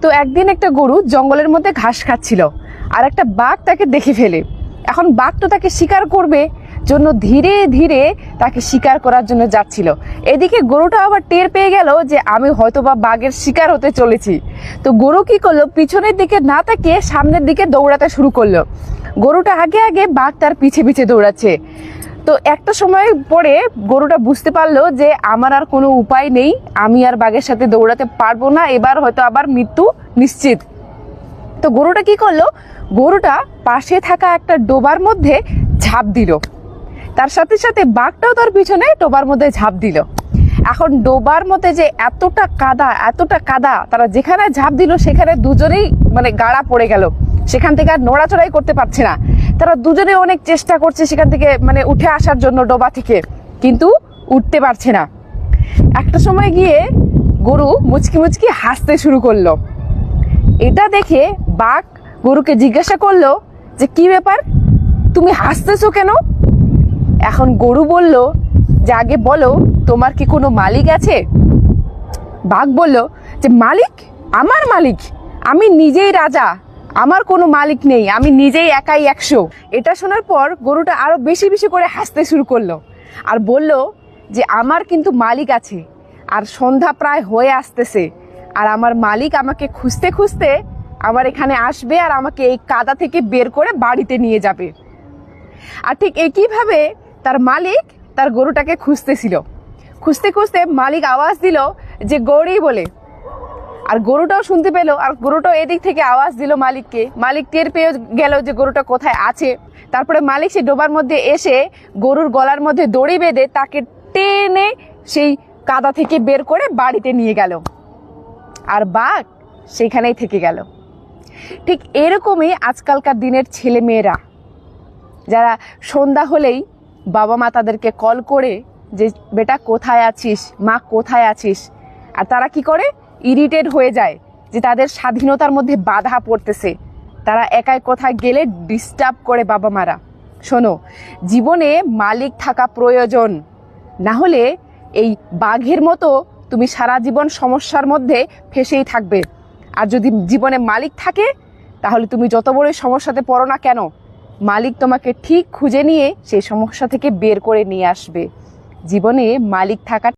তো একদিন একটা গরু জঙ্গলের মধ্যে ঘাস খাচ্ছিল, আর একটা বাঘ তাকে দেখে ফেলে। এখন বাঘ তো তাকে শিকার করবে জন্য ধীরে ধীরে তাকে শিকার করার জন্য যাচ্ছিল। এদিকে গরুটা আবার টের পেয়ে গেল যে আমি হয়তোবা বাঘের শিকার হতে চলেছি। তো গরু কি করলো, পিছনের দিকে না তাকিয়ে সামনের দিকে দৌড়াতে শুরু করলো। গরুটা আগে আগে, বাঘ তার পিছে পিছে দৌড়াচ্ছে। তো একটা সময় পরে গরুটা বুঝতে পারলো যে আমার আর কোনো উপায় নেই, আমি আর বাঘের সাথে দৌড়াতে পারবো না, এবার হয়তো আবার মৃত্যু নিশ্চিত। তো গরুটা কি করলো, গরুটা পাশে থাকা একটা ডোবার মধ্যে ঝাঁপ দিল। তার সাথে সাথে বাঘটাও তার পিছনে ডোবার মধ্যে ঝাঁপ দিল। এখন ডোবার মধ্যে যে এতটা কাদা, তারা যেখানে ঝাঁপ দিল সেখানে দুজনেই গাড়া পড়ে গেল। সেখান থেকে আর নড়াচড়াই করতে পারছে না। তারা দুজনে অনেক চেষ্টা করছে সেখান থেকে উঠে আসার জন্য ডোবা থেকে, কিন্তু উঠতে পারছে না। একটা সময় গিয়ে গরু মুচকি মুচকি হাসতে শুরু করলো। এটা দেখে বাঘ গরুকে জিজ্ঞাসা করলো যে কি ব্যাপার, তুমি হাসতেছো কেন? এখন গরু বলল যে আগে বলো, তোমার কি কোনো মালিক আছে? বাঘ বলল যে মালিক? আমার মালিক? আমি নিজেই রাজা, আমার কোনো মালিক নেই, আমি নিজেই একাই 100। এটা শোনার পর গরুটা আরো বেশি বেশি করে হাসতে শুরু করলো আর বলল যে আমার কিন্তু মালিক আছে, আর সন্ধ্যা প্রায় হয়ে আসতেছে, আর আমার মালিক আমাকে খুঁজতে খুঁজতে আমার এখানে আসবে আর আমাকে এই কাদা থেকে বের করে বাড়িতে নিয়ে যাবে। আর ঠিক একইভাবে তার মালিক তার গরুটাকে খুঁজতেছিল। খুঁজতে খুঁজতে মালিক আওয়াজ দিল যে গৌরী বলে, আর গরুটাও শুনতে পেল, আর গরুটাও এদিক থেকে আওয়াজ দিল মালিককে। মালিক টের পেয়ে গেল যে গরুটা কোথায় আছে। তারপরে মালিক সেই ডোবার মধ্যে এসে গরুর গলার মধ্যে দড়ি বেঁধে তাকে টেনে সেই কাদা থেকে বের করে বাড়িতে নিয়ে গেল, আর বাঘ সেখানেই থেকে গেল। ঠিক এরকমই আজকালকার দিনের ছেলে মেয়েরা, যারা সন্ধ্যা হলেই বাবা মা তাদেরকে কল করে যে বেটা কোথায় আছিস, মা কোথায় আছিস, আর তারা কি করে, ইরিটেট হয়ে যায় যে তাদের স্বাধীনতার মধ্যে বাধা পড়তেছে, তারা একাই কোথায় গেলে ডিস্টার্ব করে বাবা মারা। শোনো, জীবনে মালিক থাকা প্রয়োজন, না হলে এই বাঘের মতো তুমি সারা জীবন সমস্যার মধ্যে ফেসেই থাকবে। আর যদি জীবনে মালিক থাকে, তাহলে তুমি যত বড় সমস্যাতে পড়ো না কেন, মালিক তোমাকে ঠিক খুঁজে নিয়ে সেই সমস্যা থেকে বের করে নিয়ে আসবে। জীবনে মালিক থাকা